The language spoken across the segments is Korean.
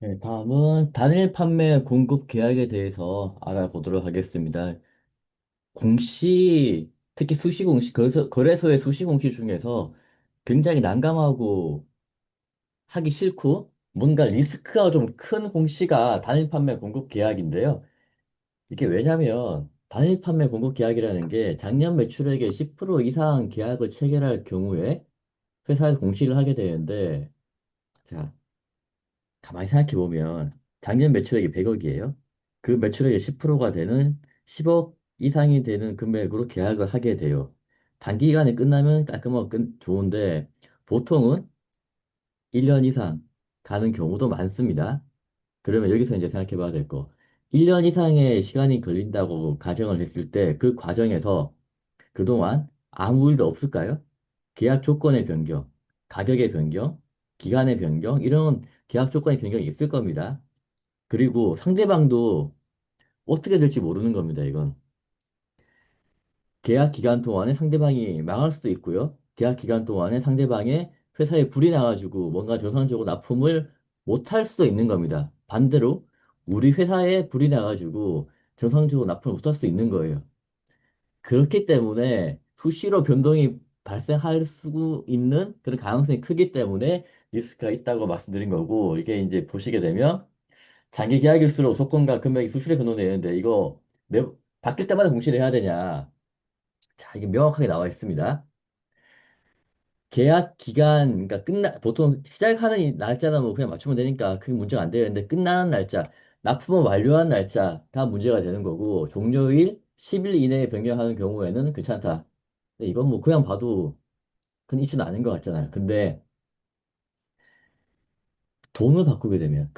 네, 다음은 단일 판매 공급 계약에 대해서 알아보도록 하겠습니다. 공시, 특히 수시 공시, 거래소의 수시 공시 중에서 굉장히 난감하고 하기 싫고 뭔가 리스크가 좀 큰 공시가 단일 판매 공급 계약인데요. 이게 왜냐면 단일 판매 공급 계약이라는 게 작년 매출액의 10% 이상 계약을 체결할 경우에 회사에서 공시를 하게 되는데, 자, 가만히 생각해 보면 작년 매출액이 100억이에요. 그 매출액의 10%가 되는 10억 이상이 되는 금액으로 계약을 하게 돼요. 단기간에 끝나면 깔끔하고 좋은데 보통은 1년 이상 가는 경우도 많습니다. 그러면 여기서 이제 생각해 봐야 될 거. 1년 이상의 시간이 걸린다고 가정을 했을 때 그 과정에서 그동안 아무 일도 없을까요? 계약 조건의 변경, 가격의 변경, 기간의 변경, 이런 계약 조건의 변경이 있을 겁니다. 그리고 상대방도 어떻게 될지 모르는 겁니다, 이건. 계약 기간 동안에 상대방이 망할 수도 있고요. 계약 기간 동안에 상대방의 회사에 불이 나가지고 뭔가 정상적으로 납품을 못할 수도 있는 겁니다. 반대로 우리 회사에 불이 나가지고 정상적으로 납품을 못할 수 있는 거예요. 그렇기 때문에 수시로 변동이 발생할 수 있는 그런 가능성이 크기 때문에 리스크가 있다고 말씀드린 거고, 이게 이제 보시게 되면 장기 계약일수록 조건과 금액이 수시로 변동되는데 이거 매, 바뀔 때마다 공시를 해야 되냐? 자, 이게 명확하게 나와 있습니다. 계약 기간, 그러니까 보통 시작하는 이 날짜나 뭐 그냥 맞추면 되니까 그게 문제가 안 되는데 끝나는 날짜, 납품을 완료한 날짜가 문제가 되는 거고, 종료일 10일 이내에 변경하는 경우에는 괜찮다. 근데 이건 뭐 그냥 봐도 큰 이슈는 아닌 것 같잖아요. 근데 돈을 바꾸게 되면,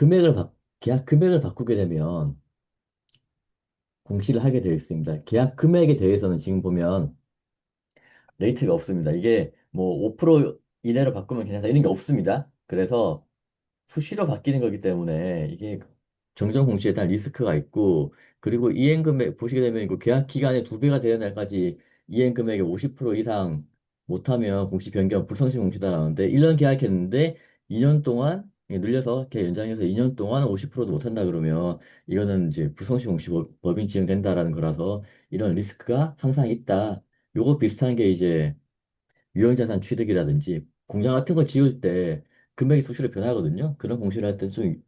계약 금액을 바꾸게 되면 공시를 하게 되어 있습니다. 계약 금액에 대해서는 지금 보면 레이트가 없습니다. 이게 뭐 5% 이내로 바꾸면 괜찮다 이런 게 없습니다. 그래서 수시로 바뀌는 거기 때문에 이게 정정 공시에 대한 리스크가 있고, 그리고 이행 금액 보시게 되면 이거 계약 기간의 2배가 되는 날까지 이행 금액의 50% 이상 못하면 공시 변경 불성시 공시다 나오는데, 1년 계약했는데 2년 동안 늘려서 계약 연장해서 2년 동안 50%도 못한다 그러면 이거는 이제 불성시 공시 법인 지용된다라는 거라서 이런 리스크가 항상 있다. 요거 비슷한 게 이제 유형자산 취득이라든지 공장 같은 거 지을 때 금액이 수시로 변하거든요. 그런 공시를 할 때 좀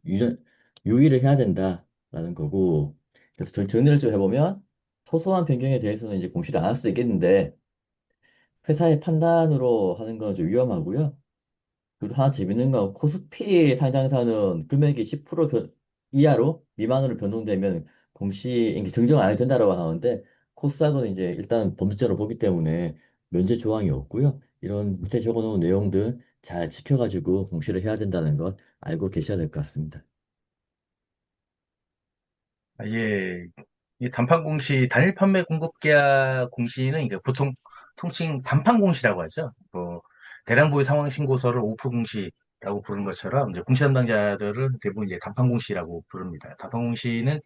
유의를 해야 된다라는 거고. 그래서 정리를 좀 해보면 소소한 변경에 대해서는 이제 공시를 안 할 수도 있겠는데 회사의 판단으로 하는 건 좀 위험하고요. 그리고 하나 재밌는 건 코스피 상장사는 금액이 10% 이하로 미만으로 변동되면 공시 이게 증정 안 해도 된다고 하는데, 코스닥은 이제 일단 범죄자로 보기 때문에 면제 조항이 없고요. 이런 밑에 적어놓은 내용들 잘 지켜가지고 공시를 해야 된다는 것 알고 계셔야 될 것 같습니다. 아, 예. 이 단판 공시, 단일 판매 공급 계약 공시는 이게 보통 통칭 단판 공시라고 하죠. 뭐, 대량보유 상황 신고서를 오프 공시라고 부르는 것처럼 이제 공시 담당자들은 대부분 이제 단판 공시라고 부릅니다. 단판 공시는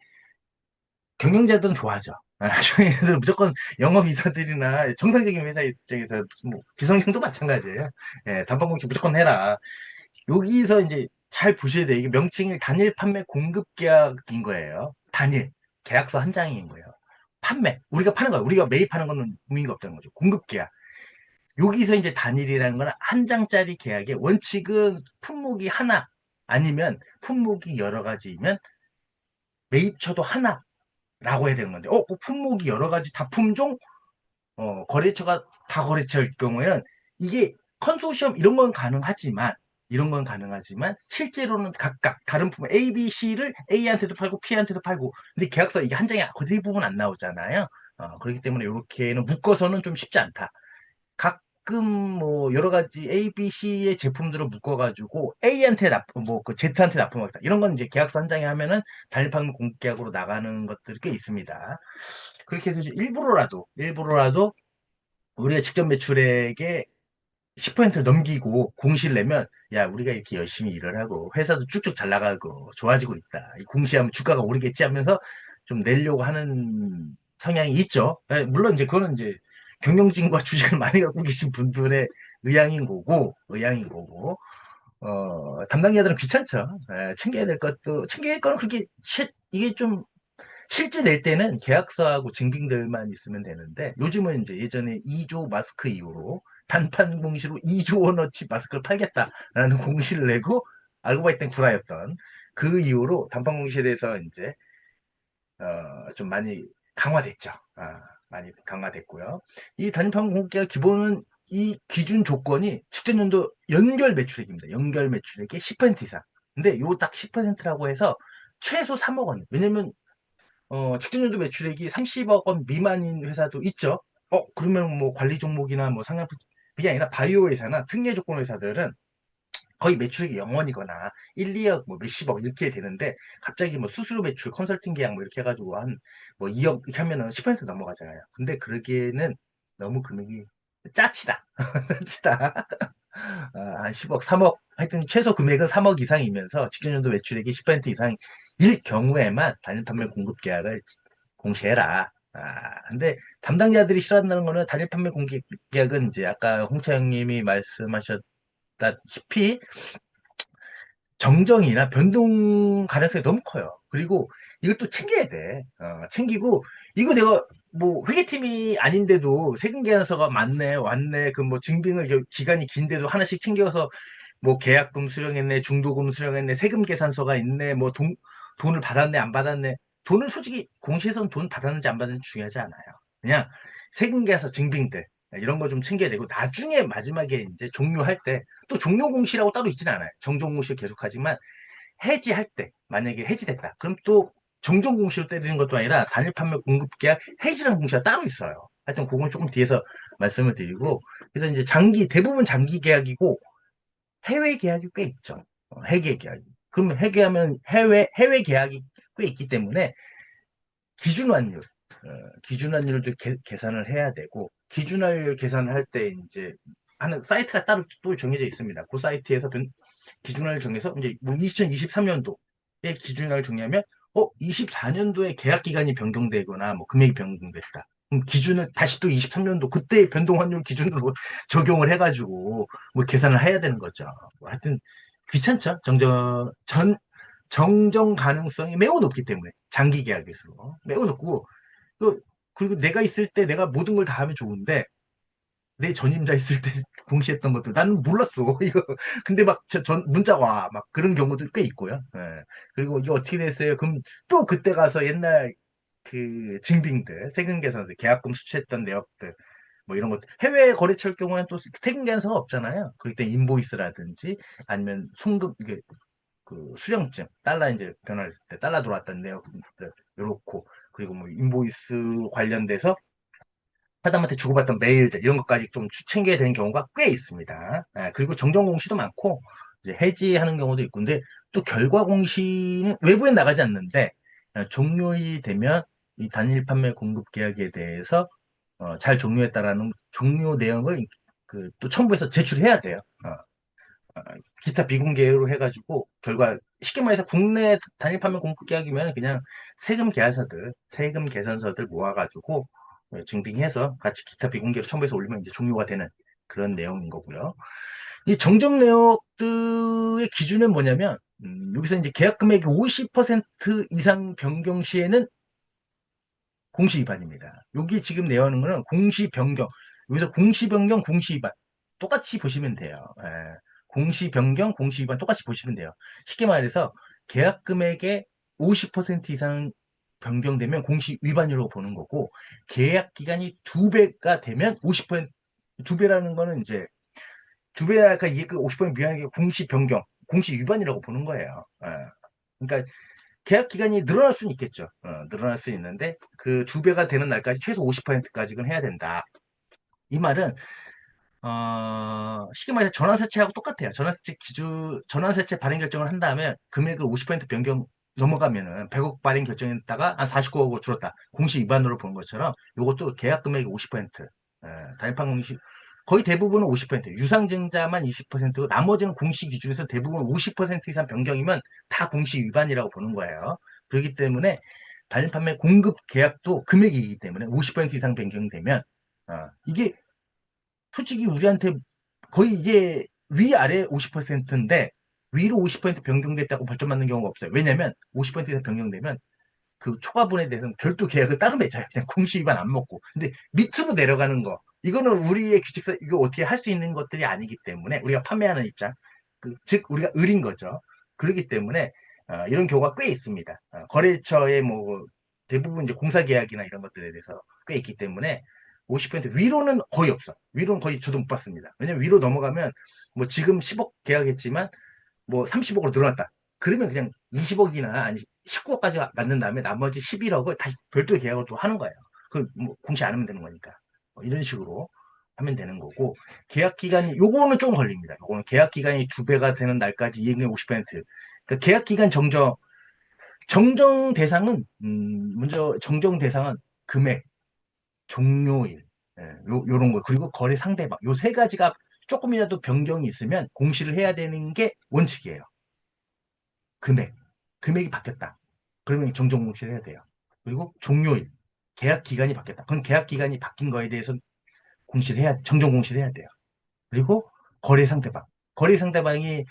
경영자들은 좋아하죠. 아, 경영자들은 무조건 영업이사들이나 정상적인 회사 입장에서 뭐 비상경도 마찬가지예요. 예, 단판 공시 무조건 해라. 여기서 이제 잘 보셔야 돼요. 이게 명칭이 단일 판매 공급 계약인 거예요. 단일. 계약서 한 장인 거예요. 판매. 우리가 파는 거야. 우리가 매입하는 거는 의미가 없다는 거죠. 공급 계약. 여기서 이제 단일이라는 거는 한 장짜리 계약의 원칙은 품목이 하나 아니면 품목이 여러 가지면 매입처도 하나라고 해야 되는 건데, 그 품목이 여러 가지 다 품종, 거래처가 다 거래처일 경우에는 이게 컨소시엄 이런 건 가능하지만 실제로는 각각 다른 품목 A, B, C를 A한테도 팔고 P한테도 팔고 근데 계약서 이게 한 장에 대부분 안 나오잖아요. 그렇기 때문에 이렇게는 묶어서는 좀 쉽지 않다. 가끔 뭐 여러 가지 A, B, C의 제품들을 묶어가지고 A한테 납품, 뭐그 Z한테 납품하겠다. 이런 건 이제 계약서 한 장에 하면은 단일판매 공개약으로 나가는 것들이 꽤 있습니다. 그렇게 해서 이제 일부러라도 우리가 직접 매출액의 10%를 넘기고 공시를 내면 야 우리가 이렇게 열심히 일을 하고 회사도 쭉쭉 잘 나가고 좋아지고 있다. 이 공시하면 주가가 오르겠지 하면서 좀 내려고 하는 성향이 있죠. 물론 이제 그거는 이제 경영진과 주식을 많이 갖고 계신 분들의 의향인 거고. 담당자들은 귀찮죠. 챙겨야 될 것도, 챙겨야 할 거는 그렇게, 이게 좀, 실제 낼 때는 계약서하고 증빙들만 있으면 되는데, 요즘은 이제 예전에 2조 마스크 이후로 단판 공시로 2조 원어치 마스크를 팔겠다라는 공시를 내고, 알고 봤을 땐 구라였던 그 이후로 단판 공시에 대해서 이제, 좀 많이 강화됐죠. 많이 강화됐고요. 이 단판 공시가 기본은 이 기준 조건이 직전 연도 연결 매출액입니다. 연결 매출액의 10% 이상. 근데 요 딱 10%라고 해서 최소 3억 원. 왜냐면 직전 연도 매출액이 30억 원 미만인 회사도 있죠. 그러면 뭐 관리 종목이나 뭐 상장뿐이 아니라 바이오 회사나 특례 조건 회사들은 거의 매출액이 0원이거나 1, 2억, 뭐 몇십억 이렇게 되는데 갑자기 뭐 수수료 매출, 컨설팅 계약 뭐 이렇게 해가지고 한 뭐 2억 이렇게 하면은 10% 넘어가잖아요. 근데 그러기에는 너무 금액이 짜치다. 짜치다. 한 10억, 3억, 하여튼 최소 금액은 3억 이상이면서 직전 연도 매출액이 10% 이상일 경우에만 단일 판매 공급 계약을 공시해라. 근데 담당자들이 싫어한다는 거는 단일 판매 공급 계약은 이제 아까 홍차 형님이 말씀하셨다시피 정정이나 변동 가능성이 너무 커요. 그리고 이것도 챙겨야 돼. 챙기고, 이거 내가 뭐 회계팀이 아닌데도 세금 계산서가 맞네, 왔네, 그 뭐 증빙을 기간이 긴데도 하나씩 챙겨서 뭐 계약금 수령했네, 중도금 수령했네, 세금 계산서가 있네, 뭐 돈을 받았네, 안 받았네. 돈을 솔직히 공시에서는 돈 받았는지 안 받았는지 중요하지 않아요. 그냥 세금 계산서 증빙들, 이런 거 좀 챙겨야 되고, 나중에 마지막에 이제 종료할 때, 또 종료 공시라고 따로 있지는 않아요. 정정 공시를 계속하지만 해지할 때 만약에 해지됐다. 그럼 또 정정 공시로 때리는 것도 아니라 단일 판매 공급 계약 해지라는 공시가 따로 있어요. 하여튼 그건 조금 뒤에서 말씀을 드리고 그래서 이제 대부분 장기 계약이고 해외 계약이 꽤 있죠. 해외 계약이. 그러면 해외 계약이 꽤 있기 때문에 기준 환율, 기준 환율도 계산을 해야 되고 기준 환율 계산을 할 때 이제 하는 사이트가 따로 또 정해져 있습니다. 그 사이트에서 기준을 정해서 이제 뭐 2023년도에 기준을 정하면 24년도에 계약 기간이 변경되거나 뭐 금액이 변경됐다. 그럼 기준을 다시 또 23년도 그때 변동 환율 기준으로 적용을 해가지고 뭐 계산을 해야 되는 거죠. 뭐 하여튼 귀찮죠. 정정 가능성이 매우 높기 때문에 장기 계약일수록 매우 높고 그 그리고 내가 있을 때 내가 모든 걸 다 하면 좋은데 내 전임자 있을 때 공시했던 것도 나는 몰랐어. 이거 근데 막 문자 와 막 그런 경우도 꽤 있고요. 예. 그리고 이게 어떻게 됐어요? 그럼 또 그때 가서 옛날 그 증빙들 세금 계산서 계약금 수취했던 내역들 뭐 이런 것 해외 거래처일 경우에는 또 세금 계산서가 없잖아요. 그럴 때 인보이스라든지 아니면 송금 그 수령증 달러 이제 변화했을 때 달러 들어왔던 내역들 요렇고 그리고 뭐 인보이스 관련돼서 사람한테 주고받던 메일들 이런 것까지 좀 챙겨야 되는 경우가 꽤 있습니다. 그리고 정정 공시도 많고 이제 해지하는 경우도 있고 근데 또 결과 공시는 외부에 나가지 않는데 종료일이 되면 이 단일 판매 공급 계약에 대해서 잘 종료했다라는 종료 내용을 그 또 첨부해서 제출해야 돼요. 어, 기타 비공개로 해가지고 결과 쉽게 말해서 국내 단일 판매 공급 계약이면 그냥 세금 계산서들 모아가지고 증빙해서 같이 기타 비공개로 첨부해서 올리면 이제 종료가 되는 그런 내용인 거고요. 이 정정 내역들의 기준은 뭐냐면 여기서 이제 계약 금액이 50% 이상 변경 시에는 공시 위반입니다. 여기 지금 내용하는 거는 공시 변경. 여기서 공시 변경, 공시 위반. 똑같이 보시면 돼요. 공시 변경, 공시 위반 똑같이 보시면 돼요. 쉽게 말해서 계약 금액의 50% 이상 변경되면 공시 위반이라고 보는 거고, 계약 기간이 두 배가 되면 50%, 두 배라는 거는 이제, 두 배랄까, 이게 그 50% 미만하게 공시 변경, 공시 위반이라고 보는 거예요. 그러니까 계약 기간이 늘어날 수는 있겠죠. 늘어날 수 있는데 그 두 배가 되는 날까지 최소 50%까지는 해야 된다. 이 말은 쉽게 말해서 전환사채하고 똑같아요. 전환사채 발행 결정을 한 다음에 금액을 50% 변경 넘어가면은 100억 발행 결정했다가 한 49억으로 줄었다. 공시 위반으로 본 것처럼 이것도 계약 금액이 50%, 단일판 공시 거의 대부분은 50%, 유상증자만 20%고 나머지는 공시 기준에서 대부분 50% 이상 변경이면 다 공시 위반이라고 보는 거예요. 그렇기 때문에 단일 판매 공급 계약도 금액이기 때문에 50% 이상 변경되면 이게 솔직히 우리한테 거의 이제 위아래 50%인데 위로 50% 변경됐다고 벌점 맞는 경우가 없어요. 왜냐면 50% 이상 변경되면 그 초과분에 대해서는 별도 계약을 따로 맺어요. 그냥 공시 위반 안 먹고. 근데 밑으로 내려가는 거, 이거는 우리의 규칙상 이거 어떻게 할 수 있는 것들이 아니기 때문에 우리가 판매하는 입장, 즉 우리가 을인 거죠. 그렇기 때문에 이런 경우가 꽤 있습니다. 거래처의 뭐 대부분 이제 공사 계약이나 이런 것들에 대해서 꽤 있기 때문에 50% 위로는 거의 없어. 위로는 거의 저도 못 봤습니다. 왜냐면 위로 넘어가면 뭐 지금 10억 계약했지만 뭐 30억으로 늘어났다. 그러면 그냥 20억이나 아니 19억까지 맞는 다음에 나머지 11억을 다시 별도의 계약을 또 하는 거예요. 그뭐 공시 안 하면 되는 거니까. 이런 식으로 하면 되는 거고 계약 기간이 요거는 좀 걸립니다. 요거는 계약 기간이 두 배가 되는 날까지 이행의 50%. 그러니까 계약 기간 정정 대상은 먼저 정정 대상은 금액, 종료일, 요런 거 그리고 거래 상대방 요 세 가지가 조금이라도 변경이 있으면 공시를 해야 되는 게 원칙이에요. 금액, 금액이 바뀌었다. 그러면 정정 공시를 해야 돼요. 그리고 종료일, 계약 기간이 바뀌었다. 그럼 계약 기간이 바뀐 거에 대해서 정정 공시를 해야 돼요. 그리고 거래 상대방, 거래 상대방이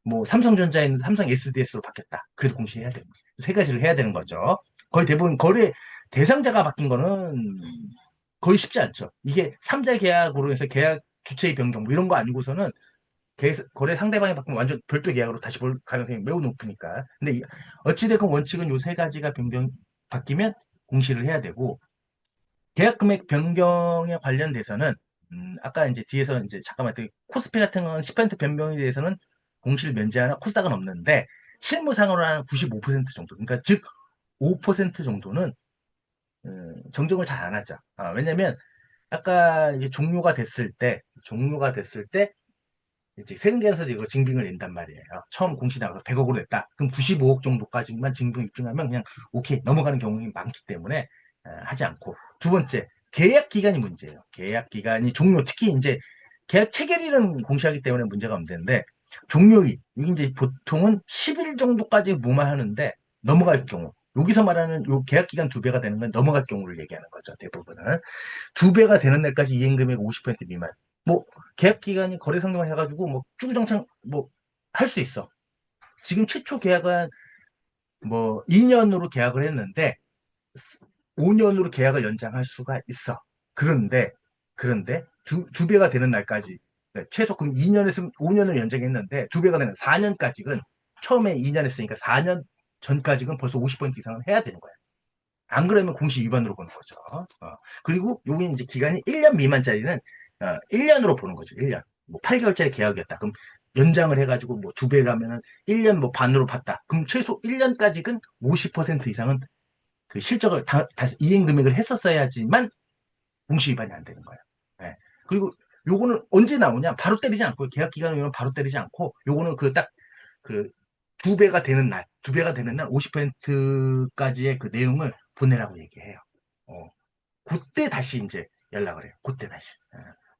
뭐 삼성전자에 있는 삼성 SDS로 바뀌었다. 그래도 공시해야 돼요. 세 가지를 해야 되는 거죠. 거의 대부분 거래 대상자가 바뀐 거는 거의 쉽지 않죠. 이게 3자 계약으로 해서 계약 주체의 변경 뭐 이런 거 아니고서는 거래 상대방이 바꾸면 완전 별도 계약으로 다시 볼 가능성이 매우 높으니까. 근데 어찌됐건 원칙은 요 세 가지가 바뀌면 공시를 해야 되고, 계약 금액 변경에 관련돼서는, 아까 이제 뒤에서 이제 잠깐만, 코스피 같은 건 10% 변경에 대해서는 공시를 면제하나 코스닥은 없는데, 실무상으로 한 95% 정도, 그러니까 즉, 5% 정도는, 정정을 잘 안 하죠. 왜냐면, 아까 이제 종료가 됐을 때, 이제 세금계에서 이거 증빙을 낸단 말이에요. 처음 공시 나가서 100억으로 냈다. 그럼 95억 정도까지만 증빙 입증하면 그냥 오케이 넘어가는 경우가 많기 때문에 하지 않고. 두 번째, 계약 기간이 문제예요. 계약 기간이 종료, 특히 이제 계약 체결일은 공시하기 때문에 문제가 없는데 종료일, 이게 이제 보통은 10일 정도까지 무마하는데 넘어갈 경우, 여기서 말하는 요 계약 기간 두 배가 되는 건 넘어갈 경우를 얘기하는 거죠. 대부분은. 두 배가 되는 날까지 이행금액 50% 미만. 뭐 계약 기간이 거래 상대방 해가지고 뭐 주구장창 뭐 할 수 있어. 지금 최초 계약은 뭐 2년으로 계약을 했는데 5년으로 계약을 연장할 수가 있어. 그런데 두 배가 되는 날까지 최소 그럼 2년에서 5년을 연장했는데 두 배가 되는 4년까지는 처음에 2년 했으니까 4년 전까지는 벌써 50% 이상은 해야 되는 거야. 안 그러면 공시 위반으로 보는 거죠. 그리고 여기 이제 기간이 1년 미만짜리는 1년으로 보는 거죠. 1년. 뭐 8개월짜리 계약이었다. 그럼 연장을 해가지고 뭐 두 배라면은 1년 뭐 반으로 봤다. 그럼 최소 1년까지는 50% 이상은 그 실적을 이행 금액을 했었어야지만 공시 위반이 안 되는 거예요. 예. 그리고 요거는 언제 나오냐? 바로 때리지 않고 계약 기간은 바로 때리지 않고 요거는 그 딱 그 두 배가 되는 날, 두 배가 되는 날 50%까지의 그 내용을 보내라고 얘기해요. 어, 그때 다시 이제 연락을 해요. 그때 다시.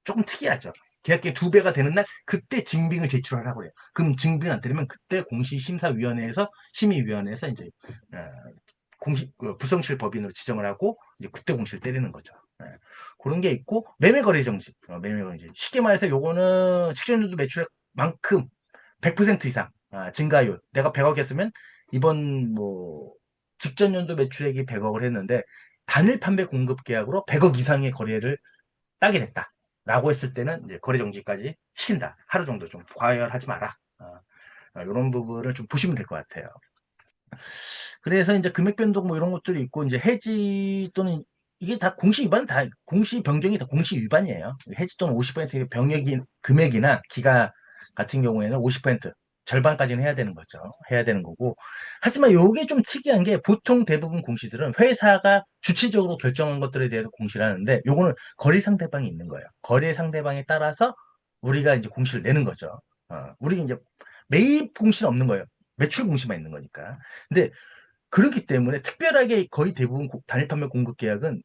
조금 특이하죠. 계약기 두 배가 되는 날 그때 증빙을 제출하라고 해요. 그럼 증빙 안 되면 그때 공시심사위원회에서 심의위원회에서 이제 어, 부성실 법인으로 지정을 하고 이제 그때 공시를 때리는 거죠. 예. 그런 게 있고 매매거래 정지, 매매거래 정지. 쉽게 말해서 요거는 직전년도 매출액만큼 100% 이상 증가율. 내가 100억 했으면 이번 뭐 직전 연도 매출액이 100억을 했는데 단일 판매 공급 계약으로 100억 이상의 거래를 따게 됐다. 라고 했을 때는 이제 거래 정지까지 시킨다. 하루 정도 좀 과열하지 마라. 이런 부분을 좀 보시면 될 것 같아요. 그래서 이제 금액 변동 뭐 이런 것들이 있고 이제 해지 또는 이게 다 공시 위반 다 공시 변경이 다 공시 위반이에요. 해지 또는 50% 병역이 금액이나 기가 같은 경우에는 50% 절반까지는 해야 되는 거죠. 해야 되는 거고. 하지만 이게 좀 특이한 게 보통 대부분 공시들은 회사가 주체적으로 결정한 것들에 대해서 공시를 하는데 요거는 거래 상대방이 있는 거예요. 거래 상대방에 따라서 우리가 이제 공시를 내는 거죠. 우리 이제 매입 공시는 없는 거예요. 매출 공시만 있는 거니까. 근데 그렇기 때문에 특별하게 거의 대부분 단일 판매 공급 계약은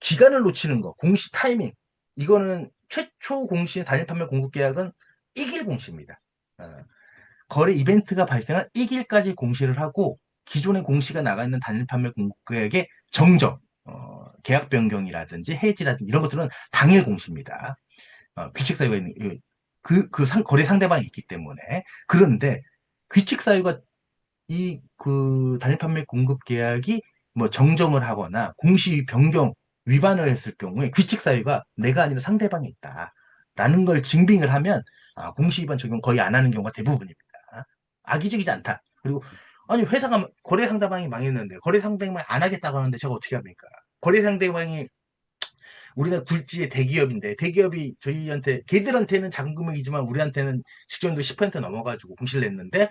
기간을 놓치는 거, 공시 타이밍 이거는 최초 공시 단일 판매 공급 계약은 1일 공시입니다. 어, 거래 이벤트가 발생한 1일까지 공시를 하고 기존의 공시가 나가 있는 단일 판매 공급 계약의 정정, 계약 변경이라든지 해지라든지 이런 것들은 당일 공시입니다. 규칙사유가 있는 거래 상대방이 있기 때문에. 그런데 규칙 사유가 단일 판매 공급 계약이 뭐 정정을 하거나 공시 변경 위반을 했을 경우에 규칙 사유가 내가 아니라 상대방이 있다라는 걸 증빙을 하면 공시 위반 적용 거의 안 하는 경우가 대부분입니다. 악의적이지 않다. 그리고 아니 회사가 거래 상대방이 망했는데 거래 상대방이 안 하겠다고 하는데 제가 어떻게 합니까? 거래 상대방이 우리나라 굴지의 대기업인데 대기업이 저희한테 걔들한테는 작은 금액이지만 우리한테는 직전도 10% 넘어가지고 공시를 냈는데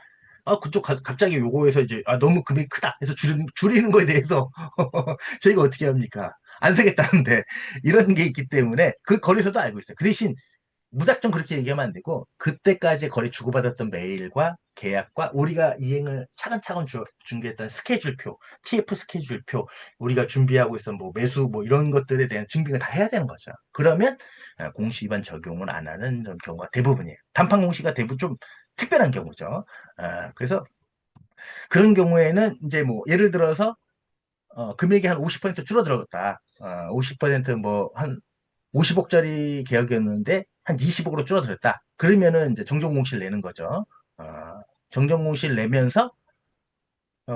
그쪽 갑자기 요거에서 이제 너무 금액이 크다 해서 줄이는 거에 대해서 저희가 어떻게 합니까? 안 사겠다는데 이런 게 있기 때문에 그 거래소도 알고 있어요. 그 대신 무작정 그렇게 얘기하면 안 되고 그때까지 거래 주고받았던 메일과 계약과 우리가 이행을 차근차근 준비했던 스케줄표, TF 스케줄표, 우리가 준비하고 있던 뭐 매수 뭐 이런 것들에 대한 증빙을 다 해야 되는 거죠. 그러면 공시 위반 적용을 안 하는 경우가 대부분이에요. 단판 공시가 대부분 좀 특별한 경우죠. 그래서 그런 경우에는 이제 뭐 예를 들어서 금액이 한 50% 줄어들었다. 50%뭐 한 50억짜리 계약이었는데 한 20억으로 줄어들었다. 그러면은 이제 정정공시를 내는 거죠. 어, 정정공시를 내면서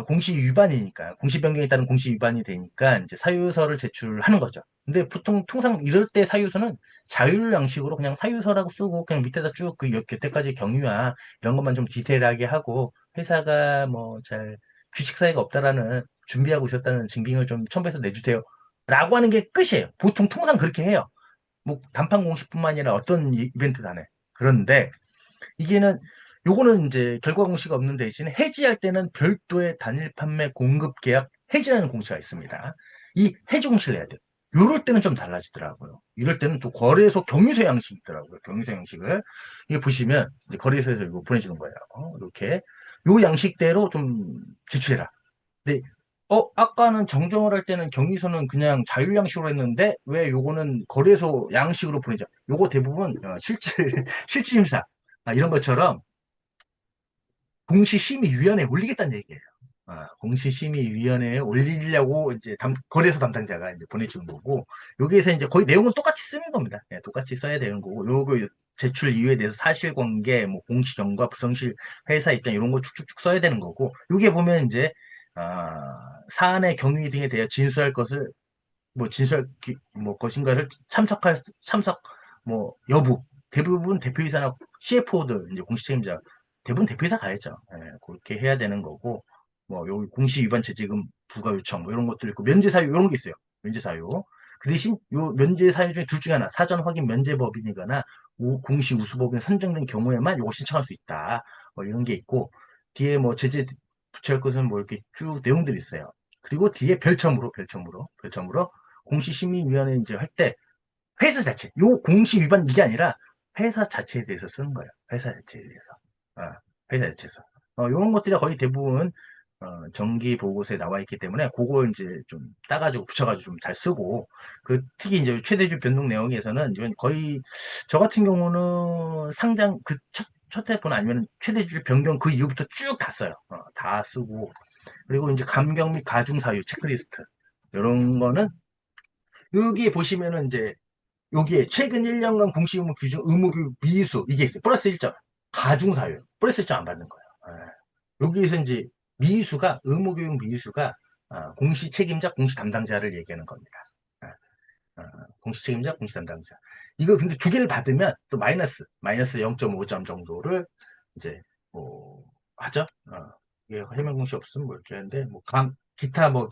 공시 위반이니까 공시 변경에 따른 공시 위반이 되니까 이제 사유서를 제출하는 거죠. 근데 보통 통상 이럴 때 사유서는 자율 양식으로 그냥 사유서라고 쓰고 그냥 밑에다 쭉 그 여태까지 경유와 이런 것만 좀 디테일하게 하고 회사가 뭐 잘 규칙 사유가 없다라는 준비하고 있었다는 증빙을 좀 첨부해서 내주세요. 라고 하는 게 끝이에요. 보통 통상 그렇게 해요. 뭐 단판 공시뿐만 아니라 어떤 이벤트 간에. 그런데 이게는 요거는 이제 결과 공시가 없는 대신 해지할 때는 별도의 단일 판매 공급 계약 해지라는 공시가 있습니다. 이 해지 공시를 내야 돼요. 요럴 때는 좀 달라지더라고요. 이럴 때는 또 거래소 경유서 양식이 있더라고요. 경유서 양식을. 이게 보시면 이제 거래소에서 이거 보내주는 거예요. 이렇게. 요 양식대로 좀 제출해라. 근데 아까는 정정을 할 때는 경위서는 그냥 자율 양식으로 했는데 왜 요거는 거래소 양식으로 보내죠? 요거 대부분 실질심사 이런 것처럼 공시심의위원회에 올리겠다는 얘기예요. 공시심의위원회에 올리려고 이제 거래소 담당자가 이제 보내주는 거고 여기에서 이제 거의 내용은 똑같이 쓰는 겁니다. 예, 똑같이 써야 되는 거고 요거 제출 이유에 대해서 사실관계, 뭐 공시경과 부성실 회사 입장 이런 거 쭉쭉쭉 써야 되는 거고 여기에 보면 이제 사안의 경위 등에 대해 진술할 것을 뭐 뭐 것인가를 참석 뭐 여부 대부분 대표이사나 CFO들 이제 공시 책임자 대부분 대표이사 가야죠. 예, 그렇게 해야 되는 거고 뭐 여기 공시 위반 죄지금 부과 요청 뭐 이런 것들 있고 면제 사유 이런 게 있어요. 면제 사유. 그 대신 요 면제 사유 중에 둘 중에 하나 사전 확인 면제법인이거나 공시 우수법인 선정된 경우에만 요거 신청할 수 있다. 뭐 이런 게 있고 뒤에 뭐 제재 부처할 것은 뭐 이렇게 쭉 내용들이 있어요. 그리고 뒤에 별첨으로 공시심의위원회 이제 할 때 회사 자체, 요 공시 위반 이게 아니라 회사 자체에 대해서 쓰는 거예요. 회사 자체에 대해서. 회사 자체에서. 요런 것들이 거의 대부분 정기 보고서에 나와 있기 때문에 그걸 이제 좀 따가지고 붙여가지고 좀 잘 쓰고 특히 이제 최대주 변동 내용에서는 이건 거의 저 같은 경우는 상장 첫 회분 아니면 최대주 변경 그 이후부터 쭉 다 써요. 다 쓰고 그리고 이제 감경 및 가중 사유 체크리스트 이런 거는 여기 보시면은 이제 여기에 최근 1년간 공시 의무 규정 의무 교육 미수 이게 있어요. 플러스 1점. 가중 사유. 플러스 1점 안 받는 거예요. 여기에서 이제 의무 교육 미수가 공시 책임자, 공시 담당자를 얘기하는 겁니다. 공시 책임자, 공시 담당자. 이거 근데 두 개를 받으면 또 마이너스 0.5점 정도를 이제 뭐 하죠. 이게 해명 공시 없으면 뭐 이렇게 하는데 뭐 기타 뭐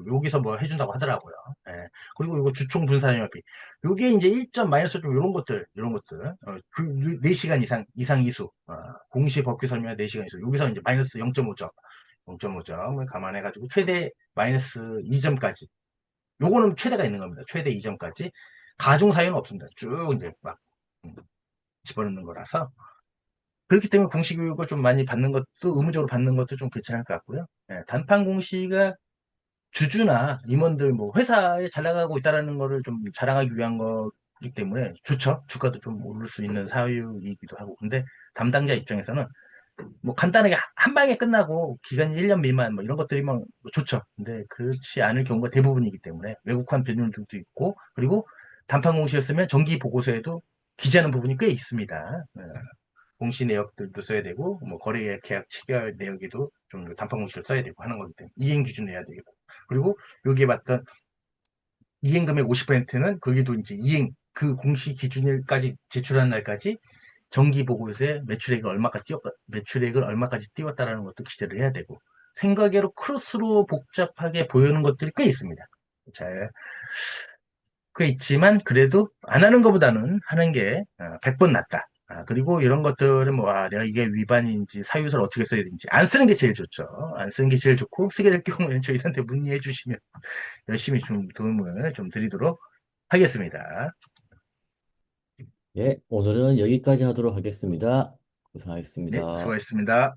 여기서 뭐 해준다고 하더라고요. 예. 그리고 요거 주총 분산협의 요게 이제 1점 마이너스 좀 이런 것들 그 4시간 이상 이수 공시 법규 설명 4시간 이수 여기서 이제 마이너스 0.5점을 감안해가지고 최대 마이너스 2점까지 요거는 최대가 있는 겁니다. 최대 2점까지. 가중 사유는 없습니다. 쭉 이제 막 음, 집어넣는 거라서. 그렇기 때문에 공시 교육을 좀 많이 받는 것도, 의무적으로 받는 것도 좀 괜찮을 것 같고요. 예, 단판 공시가 주주나 임원들, 뭐, 회사에 잘 나가고 있다는 거를 좀 자랑하기 위한 거기 때문에 좋죠. 주가도 좀 오를 수 있는 사유이기도 하고. 근데 담당자 입장에서는 뭐 간단하게 한 방에 끝나고 기간이 1년 미만 뭐 이런 것들이면 뭐 좋죠. 근데 그렇지 않을 경우가 대부분이기 때문에 외국환 변율들도 있고 그리고 단판 공시였으면 정기 보고서에도 기재하는 부분이 꽤 있습니다. 공시 내역들도 써야 되고, 뭐 거래 계약 체결 내역에도 좀 단판 공시를 써야 되고 하는 거기 때문에 이행 기준 내야 되고, 그리고 여기에 맞던 이행 금액 50%는 거기도 이제 이행 그 공시 기준일까지 제출한 날까지 정기 보고서에 매출액을 얼마까지 띄웠다라는 것도 기재를 해야 되고, 생각외로 크로스로 복잡하게 보이는 것들이 꽤 있습니다. 잘, 꽤 있지만 그래도 안 하는 것보다는 하는 게 100번 낫다. 그리고 이런 것들은 뭐, 내가 이게 위반인지 사유서를 어떻게 써야 되는지 안 쓰는 게 제일 좋죠. 안 쓰는 게 제일 좋고, 쓰게 될 경우에는 저희한테 문의해 주시면 열심히 좀 도움을 좀 드리도록 하겠습니다. 예, 오늘은 여기까지 하도록 하겠습니다. 네, 고생하셨습니다. 수고하셨습니다.